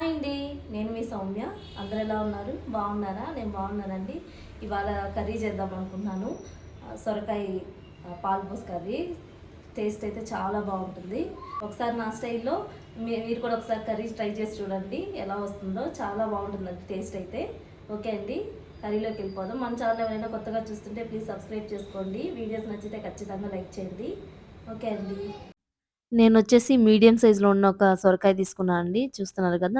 Hi అండి. నేను మీ సౌమ్య. అందరూ ఎలా ఉన్నారు? బాగున్నారా? నేను బాగున్నానండి. ఇవాళ కర్రీ చేద్దాం అనుకుంటున్నాను. సొరకాయ పాలపూస కర్రీ. టేస్ట్ అయితే చాలా బాగుంటుంది. ఒకసారి నా స్టైల్లో మీరు కూడా ఒకసారి కర్రీ ట్రై చేసి చూడండి ఎలా వస్తుందో. చాలా బాగుంటుందండి టేస్ట్ అయితే. ఓకే అండి, కర్రీలోకి వెళ్ళిపోదాం. మన ఛానల్ ఎవరైనా కొత్తగా చూస్తుంటే ప్లీజ్ సబ్స్క్రైబ్ చేసుకోండి. వీడియోస్ నచ్చితే ఖచ్చితంగా లైక్ చేయండి. ఓకే అండి. నేనొచ్చేసి మీడియం సైజులో ఉన్న ఒక సొరకాయ తీసుకున్నా అండి. చూస్తున్నారు కదా!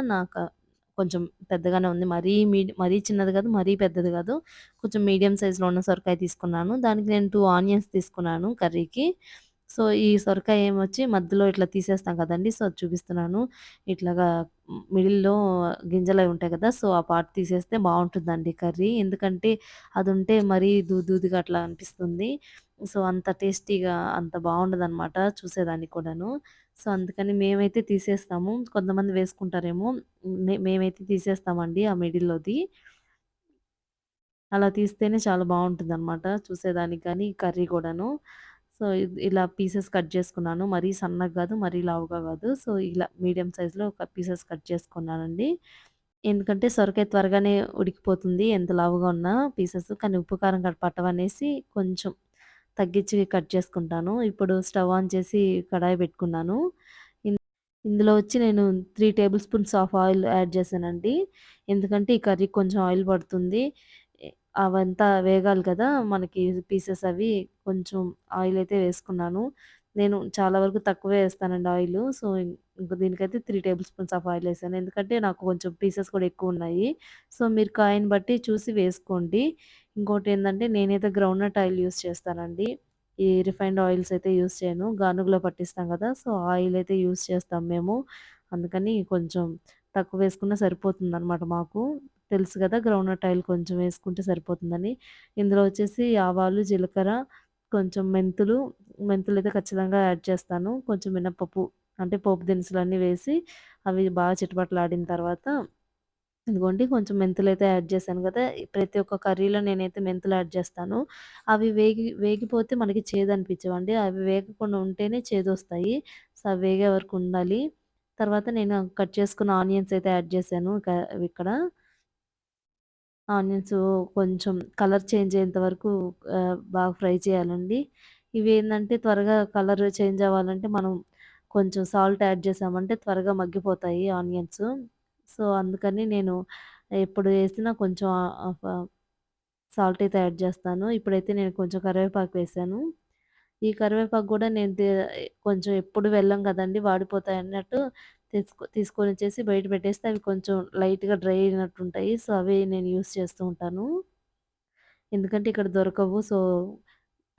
కొంచెం పెద్దగానే ఉంది. మరీ చిన్నది కాదు, మరీ పెద్దది కాదు. కొంచెం మీడియం సైజులో ఉన్న సొరకాయ తీసుకున్నాను. దానికి నేను 2 ఆనియన్స్ తీసుకున్నాను కర్రీకి. సో, ఈ సొరకాయ ఏమొచ్చి మధ్యలో ఇట్లా తీసేస్తాం కదండీ! సో, అది చూపిస్తున్నాను. ఇట్లాగా మిడిల్‌లో గింజలవి ఉంటాయి కదా! సో, ఆ పార్ట్ తీసేస్తే బావుంటుందండి కర్రీ. ఎందుకంటే అదుంటే మరీ దూదిగా అట్లా అనిపిస్తుంది. సో, అంత టేస్టీగా అంత బావుండదనమాట చూసేదానికి కూడాను. సో, అందుకని మేమైతే తీసేస్తాము. కొంతమంది వేసుకుంటారేమో. మేమైతే తీసేస్తామండి ఆ మిడిల్‌లోది. అలా తీస్తేనే చాలా బావుంటుందనమాట చూసేదానికి గానీ, కర్రీ కూడాను. సో, ఇలా పీసెస్ కట్ చేసుకున్నాను. మరీ సన్నగా గాదు, మరీ లావుగా గాదు. సో, ఇలా మీడియం సైజ్‌లో ఒక పీసెస్ కట్ చేసుకున్నానండి. ఎందుకంటే సొరకాయ త్వరగానే ఉడికిపోతుంది ఎంత లావుగా ఉన్నా పీసెస్. కానీ ఉప్పు, కారం పట్టవనేసి కొంచెం తగ్గించి కట్ చేసుకుంటాను. ఇప్పుడు స్టవ్ ఆన్ చేసి కడాయి పెట్టుకున్నాను. ఇన్ ఇందులో వచ్చి నేను 3 table spoons of oil add చేశానండి. ఎందుకంటే ఈ కర్రీకి కొంచెం ఆయిల్ పడుతుంది. ఎ అవంతా వేగాలి కదా! మనకి పీసెస్ అవి కొంచెం ఆయిల్ అయితే వేసుకున్నాను. నేను చాలా వరకు తక్కువే ఏస్తానండి ఆయిలు. సో, ఇంక దీనికైతే 3 టేబుల్ స్పూన్స్ ఆఫ్ ఆయిల్ ఏసాను. ఎందుకంటే నాకు కొంచెం పీసెస్ కూడా ఎక్కువున్నాయి. సో, మీరు కాయని బట్టి చూసి వేసుకోండి. ఇంకోటేందంటే నేనైతే గ్రౌండ్‌నట్ ఆయిల్ యూజ్ చేస్తానండి. ఈ రిఫైన్డ్ ఆయిల్స్ అయితే యూజ్ చేయను. గానుగలో పట్టిస్తాం గదా! సో, ఆయిల్ అయితే యూజ్ చేస్తాం మేము. అందుకని కొంచెం తక్కువేసుకున్నా సరిపోతుందనమాట మాకు. తెలుసు గదా! గ్రౌండ్‌నట్ ఆయిల్ కొంచెం వేసుకుంటే సరిపోతుందని. ఇందులో వచ్చేసి ఆవాలు, జీలకర్ర, కొంచెం మెంతులైతే ఖచ్చితంగా యాడ్ చేస్తాను. కొంచెం మినపప్పు అంటే పోపు దినుసులన్నీ వేసి అవి బాగా చిటపటలాడిన తర్వాత ఇదిగోండి కొంచెం మెంతులైతే యాడ్ చేశాను గదా! ప్రతి ఒక్క కర్రీలో నేనైతే మెంతులు యాడ్ చేస్తాను. అవి వేగిపోతే మనకి చేదనిపించవండి. అవి వేగకుండా ఉంటేనే చేదొస్తాయి. సో, అవి వేగే వరకు ఉండాలి. తర్వాత నేను కట్ చేసుకున్న ఆనియన్స్ అయితే యాడ్ చేశాను ఇక్కడ. ఆనియన్స్ కొంచెం కలర్ చేంజ్ అయ్యేంత వరకు బాగా ఫ్రై చేయాలండి. ఇవేందంటే త్వరగా కలర్ చేంజ్ అవ్వాలంటే మనం కొంచెం సాల్ట్ యాడ్ చేసామంటే త్వరగా మగ్గిపోతాయి ఆనియన్స్. సో, అందుకని నేను ఎప్పుడు ఏసినా కొంచెం ఆఫ్ సాల్ట్ అయితే యాడ్ చేస్తాను. ఇప్పుడైతే నేను కొంచెం కరివేపాకు వేశాను. ఈ కరివేపాకు గూడా నేను కొంచెం ఎప్పుడు వెళ్ళం గదండీ! వాడిపోతాయన్నట్టు తీసుకొనొచ్చేసి బయట పెట్టేస్తే అవి కొంచెం లైట్‌గా డ్రై అయినట్టుంటాయి. సో, అవే నేను యూజ్ చేస్తూ ఉంటాను. ఎందుకంటే ఇక్కడ దొరకవు. సో,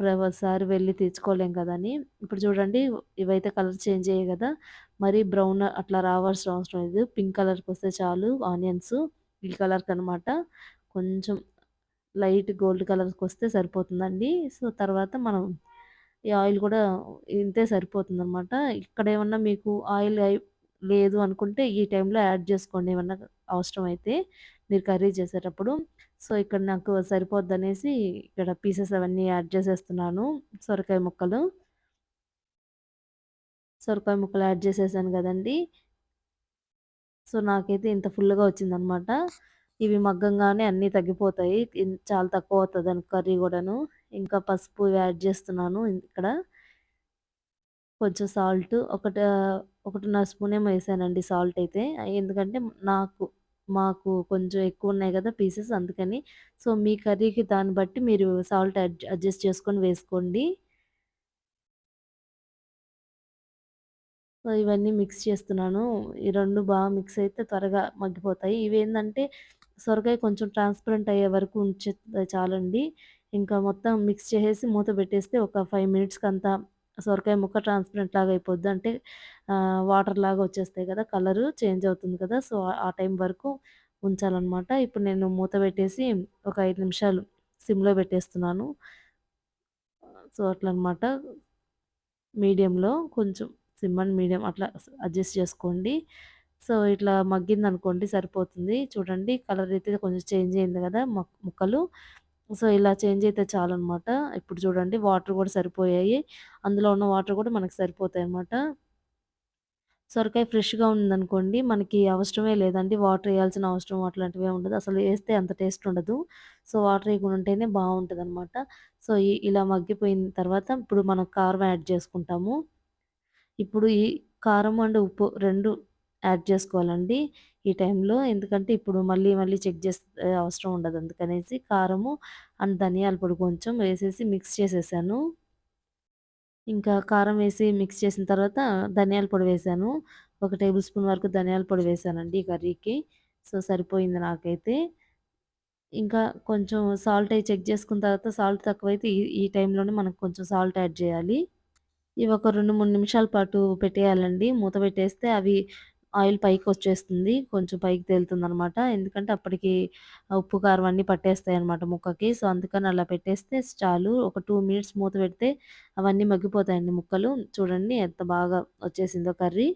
ప్రతిసారి వెళ్లి తెచ్చుకోలేం కదా అని. ఇప్పుడు చూడండి ఇవైతే కలర్ చేంజ్ అయ్యాయి గదా! మరీ బ్రౌన్ అట్లా రావాల్సిన అవసరం లేదు. పింక్ కలర్‌కొస్తే చాలు ఆనియన్స్. ఈ కలర్‌కనమాట. కొంచెం లైట్ గోల్డ్ కలర్‌కొస్తే సరిపోతుందండి. సో, తర్వాత మనం ఈ ఆయిల్ గూడా ఇంతే సరిపోతుందనమాట. ఇక్కడేమన్నా మీకు ఆయిల్ లేదు అనుకుంటే ఈ టైంలో యాడ్ జేసుకోండి ఏమన్నా అవసరమైతే మీరు కర్రీ చేసేటప్పుడు. సో, ఇక్కడ నాకు సరిపోద్దనేసి ఇక్కడ పీసెస్ అవన్నీ యాడ్ చేసేస్తున్నాను. సొరకాయ ముక్కలు. సొరకాయ ముక్కలు యాడ్ చేసేసాను గదండీ! సో, నాకైతే ఇంత ఫుల్‌గా వచ్చిందనమాట. ఇవి మగ్గంగానే అన్నీ తగ్గిపోతాయి. చాలా తక్కువవుతదని కర్రీ గూడాను. ఇంకా పసుపు యాడ్ జేస్తున్నాను ఇక్కడ. కొంచెం సాల్ట్ ఒకటిన్నర స్పూనేమో ఏసానండి సాల్టయితే. ఎందుకంటే నాకు మాకు కొంచెం ఎక్కువున్నాయి గదా పీసెస్ అందుకని. సో, మీ కర్రీకి దాన్ని బట్టి మీరు సాల్ట్ అడ్జస్ట్ చేసుకొని వేసుకోండి. సో, ఇవన్నీ మిక్స్ చేస్తున్నాను. ఈ 2 బాగా మిక్స్ అయితే త్వరగా మగ్గిపోతాయి. ఇవేందంటే సొరకాయ కొంచెం ట్రాన్స్‌పరెంట్ అయ్యే వరకు ఉంచితే చాలండి. ఇంకా మొత్తం మిక్స్ చేసేసి మూత పెట్టేస్తే ఒక 5 మినిట్స్‌కంతా సొరకాయ ముక్క ట్రాన్స్‌పరెంట్ లాగా అయిపోద్ది. అంటే వాటర్ లాగా వచ్చేస్తాయి కదా! కలరు చేంజ్ అవుతుంది కదా! సో, ఆ టైం వరకు ఉంచాలనమాట. ఇప్పుడు నేను మూత పెట్టేసి ఒక 5 నిమిషాలు సిమ్‌లో పెట్టేస్తున్నాను. సో, అట్లనమాట. మీడియంలో కొంచెం సిమ్ అండ్ మీడియం అట్లా అడ్జస్ట్ చేసుకోండి. సో, ఇట్లా మగ్గిందనుకోండి సరిపోతుంది. చూడండి కలర్ అయితే కొంచెం చేంజ్ అయింది గదా! ముక్కలు. సో, ఇలా చేంజ్ అయితే చాలనమాట. ఇప్పుడు చూడండి వాటర్ గూడా సరిపోయాయి. అందులో ఉన్న వాటర్ గూడా మనకు సరిపోతాయనమాట. సొరకాయ ఫ్రెష్‌గా ఉందనుకోండి, మనకి అవసరమే లేదండి. వాటర్ ఎయాల్సిన అవసరం అట్లాంటివేం ఉండదు. అసలు ఏస్తే అంత టేస్ట్ ఉండదు. సో, వాటర్ ఎయకుండా ఉంటేనే బావుంటదనమాట. సో, ఇలా మగ్గిపోయిన తర్వాత ఇప్పుడు మనం కారం యాడ్ చేసుకుంటాము. ఇప్పుడు ఈ కారం అండ్ ఉప్పు 2 యాడ్ చేసుకోవాలండి ఈ టైంలో. ఎందుకంటే ఇప్పుడు మళ్ళీ మళ్ళీ చెక్ చేసే అవసరం ఉండదు. అందుకనేసి కారము అండ్ ధనియాల పొడి కొంచెం వేసేసి మిక్స్ చేసేసాను. ఇంకా కారం వేసి మిక్స్ చేసిన తర్వాత ధనియాల పొడి వేశాను. ఒక టేబుల్ స్పూన్ వరకు ధనియాల పొడి వేశానండి ఈ కర్రీకి. సో, సరిపోయింది నాకైతే. ఇంకా కొంచెం సాల్ట్ అయి చెక్ చేసుకున్న తర్వాత సాల్ట్ తక్కువైతే ఈ టైంలోనే మనం కొంచెం సాల్ట్ యాడ్ చేయాలి. ఇవి ఒక 2, 3 నిమిషాల పాటు పెట్టేయాలండి. మూత పెట్టేస్తే అవి ఆయిల్ పైకొచ్చేస్తుంది. కొంచెం పైకి తేలుతుందనమాట. ఎందుకంటే అప్పటికి ఉప్పు, కారం అన్నీ పట్టేస్తాయన్నమాట ముక్కకి. సో, అందుకని అలా పెట్టేస్తే చాలు. ఒక 2 మినిట్స్ మూత పెడితే అవన్నీ మగ్గిపోతాయండి ముక్కలు. చూడండి ఎంత బాగా వచ్చేసిందో కర్రీ.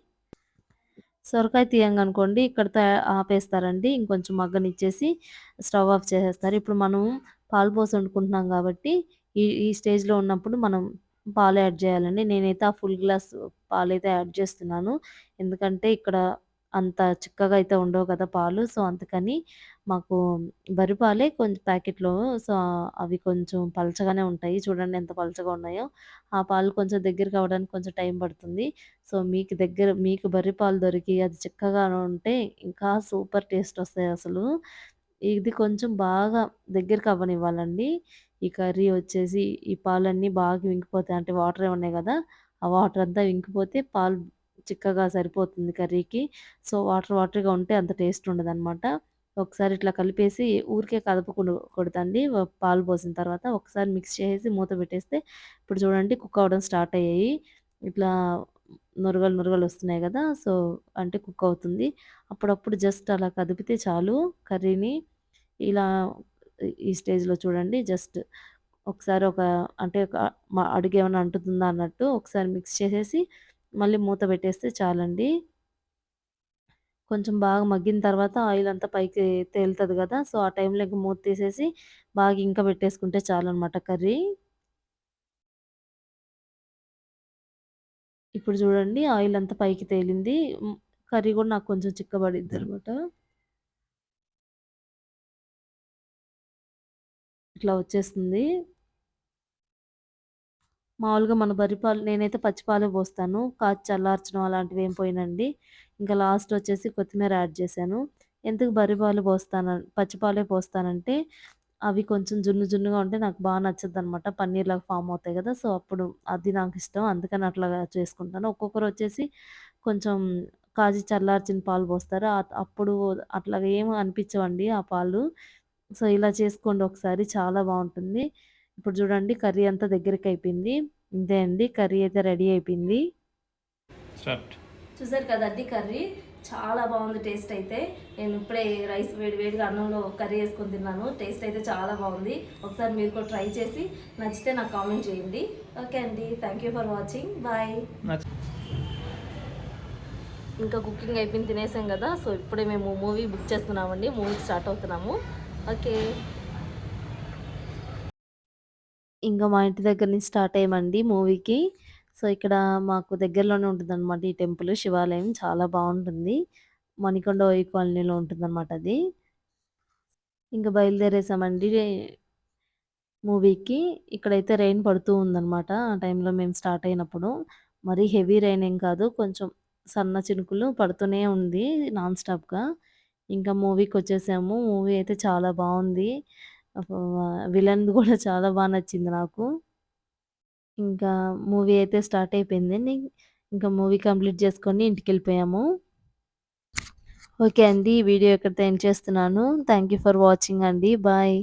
సొరకాయ తీయంగనుకోండి ఇక్కడితో ఆపేస్తారండి. ఇంకొంచెం మగ్గనిచ్చేసి స్టవ్ ఆఫ్ చేసేస్తారు. ఇప్పుడు మనం పాలు పోసి వండుకుంటున్నాం గాబట్టి, ఈ స్టేజ్‌లో ఉన్నప్పుడు మనం పాలు యాడ్ జేయాలండి. నేనైతే ఆ ఫుల్ గ్లాస్ పాలైతే యాడ్ చేస్తున్నాను. ఎందుకంటే ఇక్కడ అంత చిక్కగా అయితే ఉండవు కదా పాలు. సో, అందుకని మాకు బర్రె పాలే కొంచెం ప్యాకెట్‌లో. సో, అవి కొంచెం పలచగానే ఉంటాయి. చూడండి ఎంత పలచగా ఉన్నాయో. ఆ పాలు కొంచెం దగ్గరకవ్వడానికి కొంచెం టైం పడుతుంది. సో, మీకు బర్రె పాలు దొరికి అది చిక్కగా ఉంటే ఇంకా సూపర్ టేస్టొస్తాయసలు. ఇది కొంచెం బాగా దగ్గరికి అవ్వనివ్వాలండి. ఈ కర్రీ వచ్చేసి ఈ పాలన్నీ బాగా ఇంకిపోతాయి. అంటే వాటరే ఉన్నాయి గదా! ఆ వాటరంతా ఇంకిపోతే పాలు చిక్కగా సరిపోతుంది కర్రీకి. సో, వాటర్‌గా ఉంటే అంత టేస్ట్ ఉండదనమాట. ఒకసారి ఇట్లా కలిపేసి ఊరికే కదపకూడదండి. పాలు పోసిన తర్వాత ఒకసారి మిక్స్ చేసేసి మూత పెట్టేస్తే ఇప్పుడు చూడండి కుక్ అవ్వడం స్టార్ట్ అయ్యాయి. ఇట్లా నురగలొస్తున్నాయి గదా! సో, అంటే కుక్ అవుతుంది. అప్పుడప్పుడు జస్ట్ అలా కదిపితే చాలు కర్రీని. ఇలా ఈ స్టేజ్‌లో చూడండి జస్ట్ ఒకసారి అంటే అడుగేమన్నా అంటుతుందా అన్నట్టు ఒకసారి మిక్స్ చేసేసి మళ్ళీ మూత పెట్టేస్తే చాలండి. కొంచెం బాగా మగ్గిన తర్వాత ఆయిల్ అంతా పైకి తేలుతది గదా! సో, ఆ టైంలో ఇంక మూత తీసేసి బాగా పెట్టేసుకుంటే చాలనమాట కర్రీ. ఇప్పుడు చూడండి ఆయిల్ అంతా పైకి తేలింది. కర్రీ గూడా నాకు కొంచెం చిక్కబడిద్దనమాట. ఇట్లా వచ్చేస్తుంది. మామూలుగా మన బర్రె పాలు నేనైతే పచ్చి పాలే పోస్తాను. కాచి చల్లార్చడం అలాంటివేం పోయనండి. ఇంకా లాస్ట్ వచ్చేసి కొత్తిమీర యాడ్ చేశాను. ఎందుకు బర్రె పాలు పచ్చి పాలే పోస్తానంటే, అవి కొంచెం జున్ను జున్నుగా ఉంటే నాకు నచ్చద్దనమాట. పన్నీర్‌లాగా ఫార్మ్ అవుతాయి గదా! సో, అప్పుడు అది నాకిష్టం. అందుకని అట్లాగా చేసుకుంటాను. ఒక్కొక్కరొచ్చేసి కొంచెం కాచి చల్లార్చిన పాలు పోస్తారు. అప్పుడు అట్లాగా ఏమి అనిపించవండి ఆ పాలు. సో, ఇలా చేసుకోండి ఒకసారి చాలా బావుంటుంది. ఇప్పుడు చూడండి కర్రీ అంతా దగ్గరికయిపోయింది. ఇంతే అండి కర్రీ అయితే రెడీ అయిపోయింది. స్టార్ట్. చూసారు కదండీ కర్రీ. చాలా బావుంది టేస్ట్ అయితే. నేను ఇప్పుడే రైస్ వేడి వేడిగా అన్నంలో కర్రీ యేసుకొని తిన్నాను. టేస్ట్ అయితే చాలా బావుంది. ఒకసారి మీరు కూడా ట్రై చేసి నచ్చితే నాకు కామెంట్ చేయండి. ఓకే అండి. Thank you for watching. Bye. ఇంకా కుకింగ్ అయిపోయింది తినేసాం కదా! సో, ఇప్పుడే మేము మూవీ బుక్ చేసుకున్నామండి. మూవీకి స్టార్ట్ అవుతున్నాము. ఓకే. ఇంక మా ఇంటి దగ్గర నుంచి స్టార్ట్ అయ్యామండి మూవీకి. సో, ఇక్కడ మాకు దగ్గరలోనే ఉంటుందనమాట ఈ టెంపుల్ శివాలయం చాలా బావుంటుంది. మణికొండ ఓయి కాలనీలో ఉంటుందనమాట అది. ఇంక బయలుదేరేసామండి మూవీకి. ఇక్కడైతే రెయిన్ పడుతూ ఉందనమాట. ఆ టైంలో మేము స్టార్ట్ అయినప్పుడు. మరీ హెవీ రెయిన్ ఏం కాదు. కొంచెం సన్న చినుకులు పడుతూనే ఉంది నాన్ స్టాప్‌గా. ఇంకా మూవీకొచ్చేసాము. మూవీ అయితే చాలా బావుంది. విలన్‌ది కూడా చాలా నచ్చింది నాకు. ఇంకా మూవీ అయితే స్టార్ట్ అయిపోయిందండి. ఇంకా మూవీ కంప్లీట్ చేసుకొని ఇంటికెళ్ళిపోయాము. ఓకే అండి. ఈ వీడియో ఇక్కడితో ఎండ్ చేస్తున్నాను. థాంక్ యూ ఫర్ వాచింగ్ అండి. బాయ్.